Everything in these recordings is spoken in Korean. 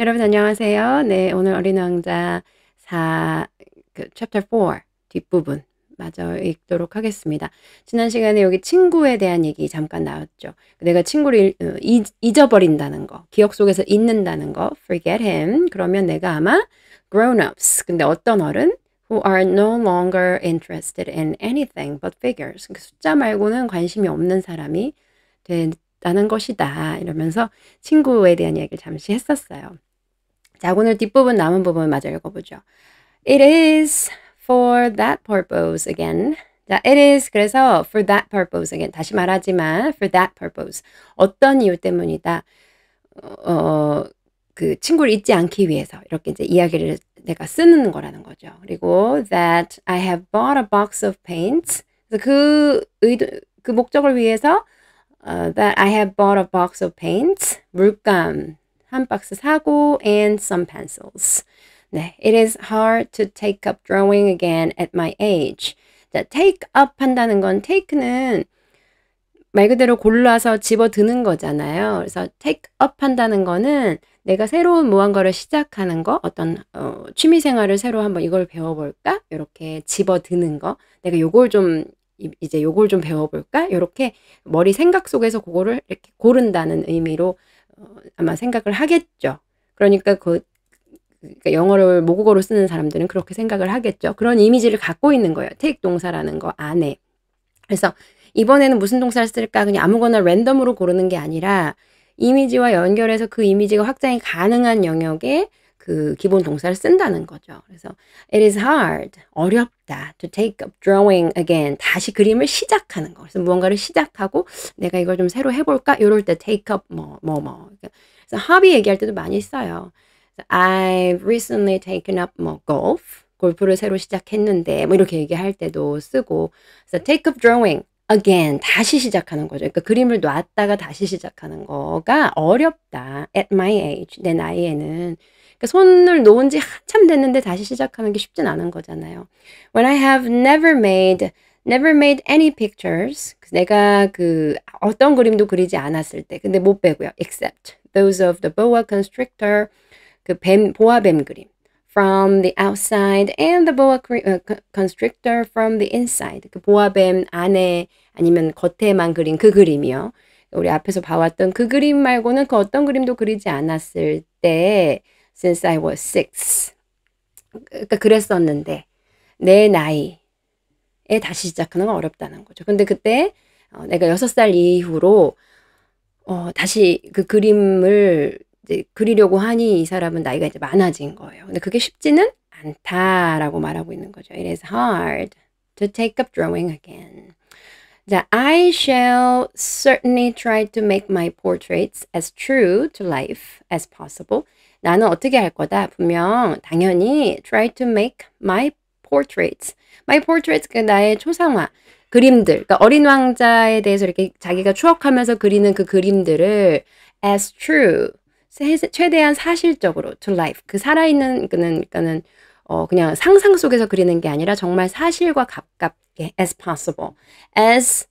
여러분 안녕하세요. 네, 오늘 어린 왕자 4, chapter 4 뒷부분 마저 읽도록 하겠습니다. 지난 시간에 여기 친구에 대한 얘기 잠깐 나왔죠. 내가 친구를 잊어버린다는 거, 기억 속에서 잊는다는 거, forget him. 그러면 내가 아마 grown-ups, 근데 어떤 어른? who are no longer interested in anything but figures. 숫자 말고는 관심이 없는 사람이 된다는 것이다. 이러면서 친구에 대한 얘기를 잠시 했었어요. 자, 오늘 뒷부분 남은 부분 마저 읽어보죠. It is for that purpose again. 자, it is 그래서 for that purpose again. 다시 말하지만 for that purpose. 어떤 이유 때문이다. 그 친구를 잊지 않기 위해서 이렇게 이제 이야기를 내가 쓰는 거라는 거죠. 그리고 that I have bought a box of paints. 그래서 그 목적을 위해서 that I have bought a box of paints. 물감 한 박스 사고 and some pencils. 네, it is hard to take up drawing again at my age. 자, take up 한다는 건 take는 말 그대로 골라서 집어드는 거잖아요. 그래서 take up 한다는 거는 내가 새로운 무언가를 시작하는 거, 어떤 취미 생활을 새로 한번 이걸 배워볼까? 이렇게 집어드는 거. 내가 요걸 좀 이제 요걸 좀 배워볼까? 이렇게 머리 생각 속에서 그거를 이렇게 고른다는 의미로 아마 생각을 하겠죠. 그러니까 그러니까 영어를 모국어로 쓰는 사람들은 그렇게 생각을 하겠죠. 그런 이미지를 갖고 있는 거예요. take 동사라는 거 안에. 그래서 이번에는 무슨 동사를 쓸까? 그냥 아무거나 랜덤으로 고르는 게 아니라 이미지와 연결해서 그 이미지가 확장이 가능한 영역에 그 기본 동사를 쓴다는 거죠. 그래서 it is hard, 어렵다, to take up drawing again, 다시 그림을 시작하는 거. 그래서 무언가를 시작하고 내가 이걸 좀 새로 해볼까? 이럴 때 take up 그래서 hobby 얘기할 때도 많이 써요. I've recently taken up golf, 골프를 새로 시작했는데 뭐 이렇게 얘기할 때도 쓰고. 그래서 take up drawing again, 다시 시작하는 거죠. 그러니까 그림을 놨다가 다시 시작하는 거가 어렵다. At my age, 내 나이에는. 그러니까 손을 놓은 지 한참 됐는데 다시 시작하는 게 쉽진 않은 거잖아요. When I have never made any pictures. 내가 어떤 그림도 그리지 않았을 때. 근데 못 빼고요. Except those of the boa constrictor. 보아뱀 그림. From the outside and the boa constrictor from the inside. 그 보아뱀 안에 아니면 겉에만 그린 그 그림이요. 우리 앞에서 봐왔던 그 그림 말고는 그 어떤 그림도 그리지 않았을 때 since I was 6. 그러니까 그랬었는데 내 나이에 다시 시작하는 건 어렵다는 거죠. 근데 그때 내가 6살 이후로 다시 그 그림을 이제 그리려고 하니 이 사람은 나이가 이제 많아진 거예요. 근데 그게 쉽지는 않다라고 말하고 있는 거죠. It is hard to take up drawing again. 자, I shall certainly try to make my portraits as true to life as possible. 나는 어떻게 할 거다? 분명 당연히 try to make my portraits. My portraits, 그 나의 초상화. 그림들. 그러니까 어린 왕자에 대해서 이렇게 자기가 추억하면서 그리는 그 그림들을 as true. 최대한 사실적으로 to life. 그 살아있는 그러니까는 그냥 상상 속에서 그리는 게 아니라 정말 사실과 가깝게 as possible. as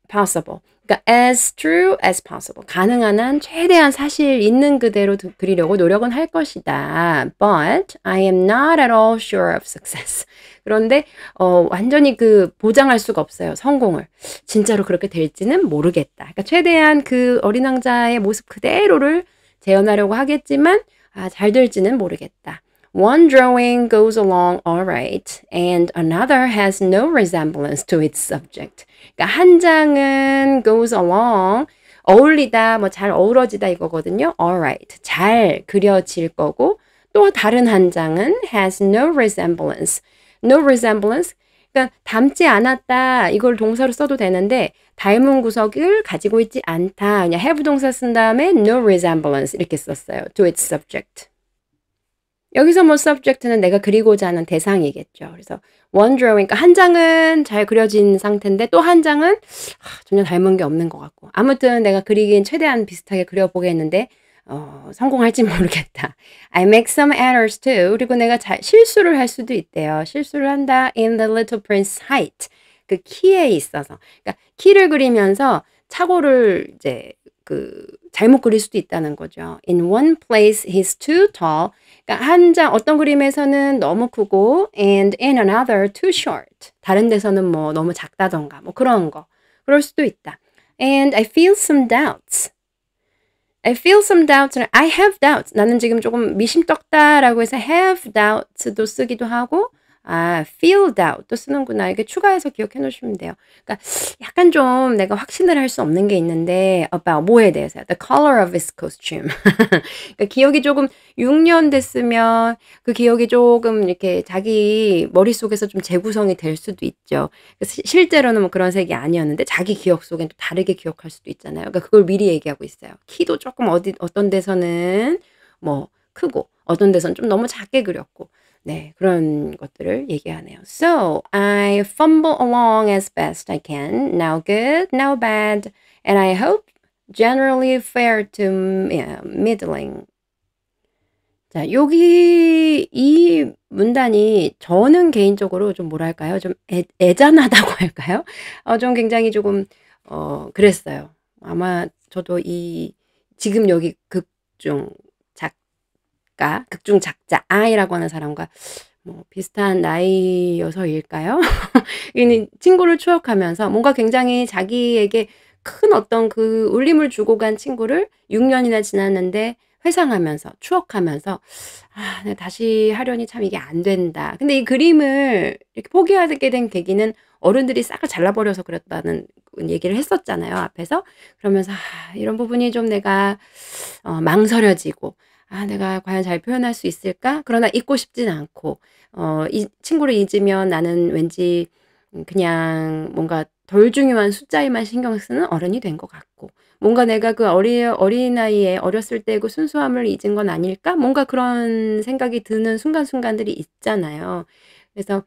possible. 그러니까 as true as possible. 가능한 한 최대한 사실 있는 그대로 그리려고 노력은 할 것이다. But I am not at all sure of success. 그런데 완전히 보장할 수가 없어요. 성공을. 진짜로 그렇게 될지는 모르겠다. 그러니까 최대한 그 어린 왕자의 모습 그대로를 재현하려고 하겠지만 잘 될지는 모르겠다. One drawing goes along all right and another has no resemblance to its subject. 그러니까 한 장은 goes along, 어울리다, 잘 어우러지다 이거거든요. all right, 잘 그려질 거고 또 다른 한 장은 has no resemblance. no resemblance, 그러니까 닮지 않았다. 이걸 동사로 써도 되는데 닮은 구석을 가지고 있지 않다. 그냥 have 동사 쓴 다음에 no resemblance 이렇게 썼어요. to its subject. 여기서 subject는 내가 그리고자 하는 대상이겠죠. 그래서 one drawing, 그러니까 한 장은 잘 그려진 상태인데 또 한 장은 전혀 닮은 게 없는 것 같고. 아무튼 내가 그리긴 최대한 비슷하게 그려보겠는데 성공할지 모르겠다. I make some errors too. 그리고 내가 실수를 할 수도 있대요. 실수를 한다. In the little prince's height. 그 키에 있어서. 그러니까 키를 그리면서 착오를 이제 잘못 그릴 수도 있다는 거죠. In one place he's too tall. 그러니까 어떤 그림에서는 너무 크고 and in another too short. 다른 데서는 뭐 너무 작다던가 뭐 그런 거. 그럴 수도 있다. And I feel some doubts. I feel some doubts. I have doubts. 나는 지금 조금 미심쩍다라고 해서 have doubts도 쓰기도 하고 feel doubt도 쓰는구나. 이렇게 추가해서 기억해 놓으시면 돼요. 그러니까 약간 좀 내가 확신을 할 수 없는 게 있는데 about 뭐에 대해서요? The color of his costume. 그러니까 기억이 조금 6년 됐으면 그 기억이 조금 이렇게 자기 머릿속에서 좀 재구성이 될 수도 있죠. 실제로는 뭐 그런 색이 아니었는데 자기 기억 속엔 또 다르게 기억할 수도 있잖아요. 그러니까 그걸 미리 얘기하고 있어요. 키도 조금 어떤 데서는 뭐 크고 어떤 데서는 좀 너무 작게 그렸고 네, 그런 것들을 얘기하네요. So, I fumble along as best I can. Now good, now bad. And I hope generally fair to middling. 자, 여기 이 문단이 저는 개인적으로 좀 뭐랄까요? 좀 애잔하다고 할까요? 좀 굉장히 조금 그랬어요. 아마 저도 지금 여기 극중 작자 I라고 하는 사람과 뭐 비슷한 나이여서일까요? 이 친구를 추억하면서 뭔가 굉장히 자기에게 큰 어떤 그 울림을 주고 간 친구를 6년이나 지났는데 회상하면서 추억하면서 내가 다시 하려니 참 이게 안 된다. 근데 이 그림을 이렇게 포기하게 된 계기는 어른들이 싹을 잘라버려서 그랬다는 얘기를 했었잖아요, 앞에서. 그러면서 이런 부분이 좀 내가 망설여지고 내가 과연 잘 표현할 수 있을까? 그러나 잊고 싶진 않고 이 친구를 잊으면 나는 왠지 그냥 뭔가 덜 중요한 숫자에만 신경 쓰는 어른이 된 것 같고 뭔가 내가 그 어린아이에 어렸을 때 그 순수함을 잊은 건 아닐까? 뭔가 그런 생각이 드는 순간순간들이 있잖아요. 그래서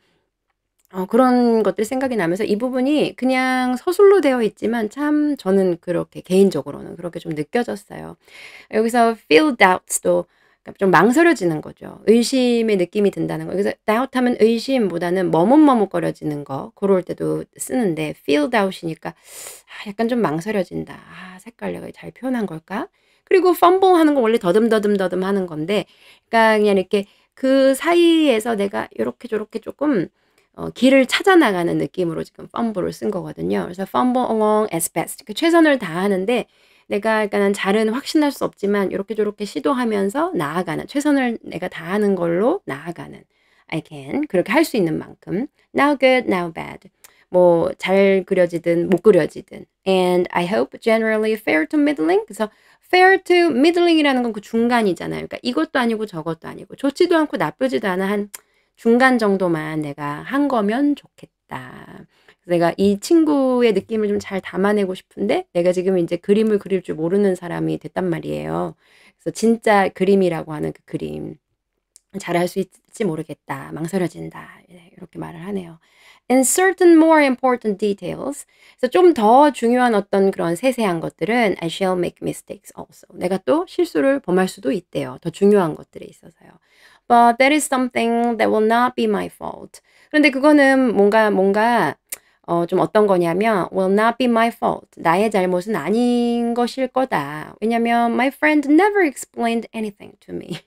그런 것들이 생각이 나면서 이 부분이 그냥 서술로 되어 있지만 참 저는 그렇게 개인적으로는 그렇게 좀 느껴졌어요. 여기서 feel doubts도 그러니까 좀 망설여지는 거죠. 의심의 느낌이 든다는 거. 그래서 doubt 하면 의심보다는 머뭇머뭇거려지는 거 고럴 때도 쓰는데 feel doubt이니까 약간 좀 망설여진다. 색깔 내가 잘 표현한 걸까? 그리고 fumble 하는 거 원래 더듬더듬 하는 건데 그러니까 그냥 이렇게 그 사이에서 내가 요렇게 저렇게 조금 길을 찾아 나가는 느낌으로 지금 fumble를 쓴 거거든요. 그래서 fumble along as best. 최선을 다하는데 내가 그러니까는 잘은 확신할 수 없지만 요렇게 저렇게 시도하면서 나아가는 최선을 내가 다하는 걸로 나아가는 I can 그렇게 할 수 있는 만큼 now good, now bad. 뭐 잘 그려지든 못 그려지든 and I hope generally fair to middling. 그래서 fair to middling이라는 건 그 중간이잖아요. 그러니까 이것도 아니고 저것도 아니고 좋지도 않고 나쁘지도 않은 한 중간 정도만 내가 한 거면 좋겠다. 내가 이 친구의 느낌을 좀 잘 담아내고 싶은데 내가 지금 이제 그림을 그릴 줄 모르는 사람이 됐단 말이에요. 그래서 진짜 그림이라고 하는 그 그림 잘할 수 있을지 모르겠다. 망설여진다. 이렇게 말을 하네요. In certain more important details. 그래서 좀 더 중요한 어떤 그런 세세한 것들은 I shall make mistakes also. 내가 또 실수를 범할 수도 있대요. 더 중요한 것들에 있어서요. But that is something that will not be my fault. 그런데 그거는 뭔가 좀 어떤 거냐면 will not be my fault. 나의 잘못은 아닌 것일 거다. 왜냐면 my friend never explained anything to me.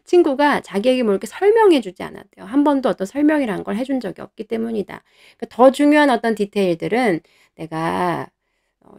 친구가 자기에게 뭐 이렇게 설명해 주지 않았대요. 한 번도 어떤 설명이라는 걸 해준 적이 없기 때문이다. 그러니까 더 중요한 어떤 디테일들은 내가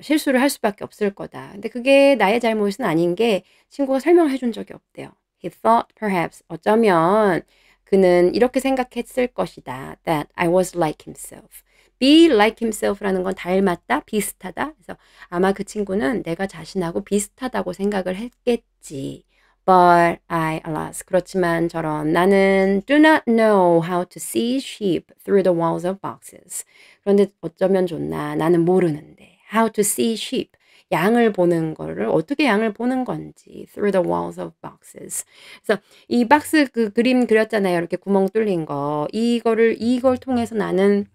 실수를 할 수밖에 없을 거다. 근데 그게 나의 잘못은 아닌 게 친구가 설명해 준 적이 없대요. He thought perhaps 어쩌면 그는 이렇게 생각했을 것이다. That I was like himself. Be like himself라는 건 닮았다, 비슷하다. 그래서 아마 그 친구는 내가 자신하고 비슷하다고 생각을 했겠지. But alas. 그렇지만 저런 나는 do not know how to see sheep through the walls of boxes. 그런데 어쩌면 좋나 나는 모르는데 how to see sheep. 양을 보는 거를 어떻게 양을 보는 건지 through the walls of boxes. 그래서 이 박스 그 그림 그렸잖아요. 이렇게 구멍 뚫린 거. 이걸 통해서 나는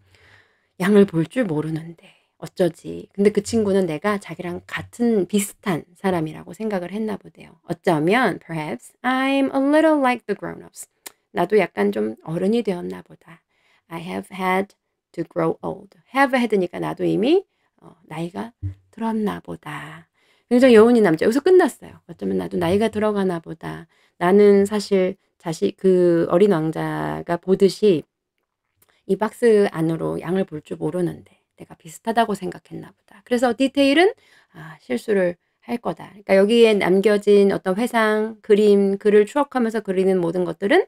양을 볼 줄 모르는데 어쩌지. 근데 그 친구는 내가 자기랑 같은 비슷한 사람이라고 생각을 했나 보대요. 어쩌면 perhaps I'm a little like the grown-ups. 나도 약간 좀 어른이 되었나 보다. I have had to grow old. have had니까 나도 이미 나이가 들었나 보다. 굉장히 여운이 남죠. 여기서 끝났어요. 어쩌면 '나도 나이가 들어가나 보다. 나는 사실 그 어린 왕자가 보듯이 이 박스 안으로 양을 볼 줄 모르는데 내가 비슷하다고 생각했나 보다. 그래서 디테일은 실수를 할 거다.' 그러니까 여기에 남겨진 어떤 회상, 그림, 글을 추억하면서 그리는 모든 것들은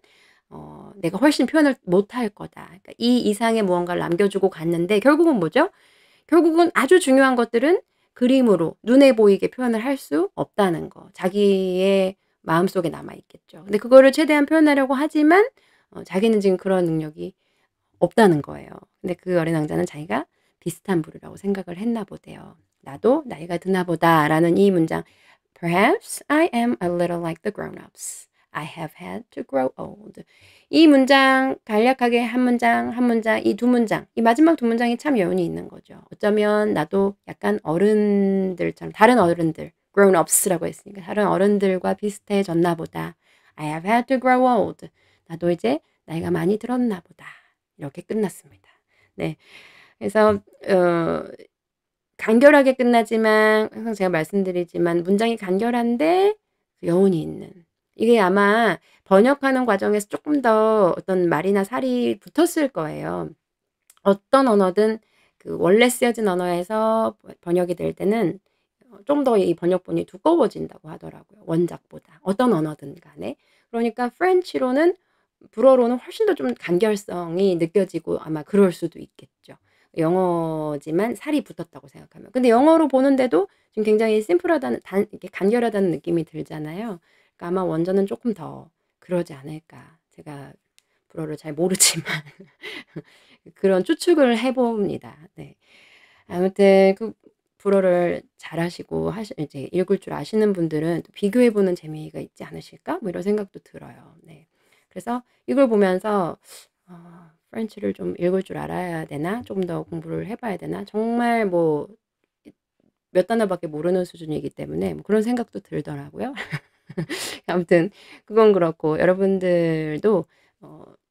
내가 훨씬 표현을 못할 거다. 그러니까 이 이상의 무언가를 남겨주고 갔는데 결국은 뭐죠? 결국은 아주 중요한 것들은 그림으로 눈에 보이게 표현을 할 수 없다는 거. 자기의 마음속에 남아 있겠죠. 근데 그거를 최대한 표현하려고 하지만 자기는 지금 그런 능력이 없다는 거예요. 근데 그 어린 왕자는 자기가 비슷한 부류라고 생각을 했나 보대요. '나도 나이가 드나 보다.'라는 이 문장 Perhaps I am a little like the grown-ups. I have had to grow old. 이 문장 간략하게 한 문장, 한 문장, 이 두 문장, 이 마지막 두 문장이 참 여운이 있는 거죠. 어쩌면 나도 약간 어른들처럼 다른 어른들 grown-ups라고 했으니까 다른 어른들과 비슷해졌나 보다. I have had to grow old. 나도 이제 나이가 많이 들었나 보다. 이렇게 끝났습니다. 네. 그래서 간결하게 끝나지만 항상 제가 말씀드리지만 문장이 간결한데 여운이 있는. 이게 아마 번역하는 과정에서 쪼끔 더 어떤 말이나 살이 붙었을 거예요. 어떤 언어든 그 원래 쓰여진 언어에서 번역이 될 때는 좀 더 이 번역본이 두꺼워진다고 하더라고요, 원작보다. 어떤 언어든 간에. 그러니까 프렌치로는 불어로는 훨씬 더 좀 간결성이 느껴지고 아마 그럴 수도 있겠죠. 영어지만 살이 붙었다고 생각하면. 근데 영어로 보는데도 지금 굉장히 심플하다는 이렇게 간결하다는 느낌이 들잖아요. 그러니까 아마 원전은 쪼끔 더 그러지 않을까. 제가 불어를 잘 모르지만 그런 추측을 해 봅니다. 네. 아무튼 그 불어를 잘하시고 이제 읽을 줄 아시는 분들은 또 '비교해 보는 재미가 있지 않으실까?' 뭐 이런 생각도 들어요. 네. 그래서 이걸 보면서 '프렌치를 좀 읽을 줄 알아야 되나? 조금 더 공부를 해 봐야 되나?' 정말 뭐 몇 단어밖에 모르는 수준이기 때문에 뭐 그런 생각도 들더라고요. 아무튼 그건 그렇고 여러분들도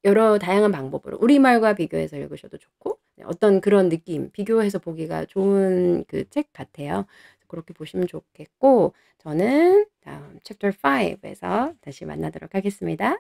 여러 다양한 방법으로 우리말과 비교해서 읽으셔도 좋고 어떤 그런 느낌 비교해서 보기가 좋은 그 책 같아요. 그렇게 보시면 좋겠고 저는 다음 챕터 5 에서 다시 만나도록 하겠습니다.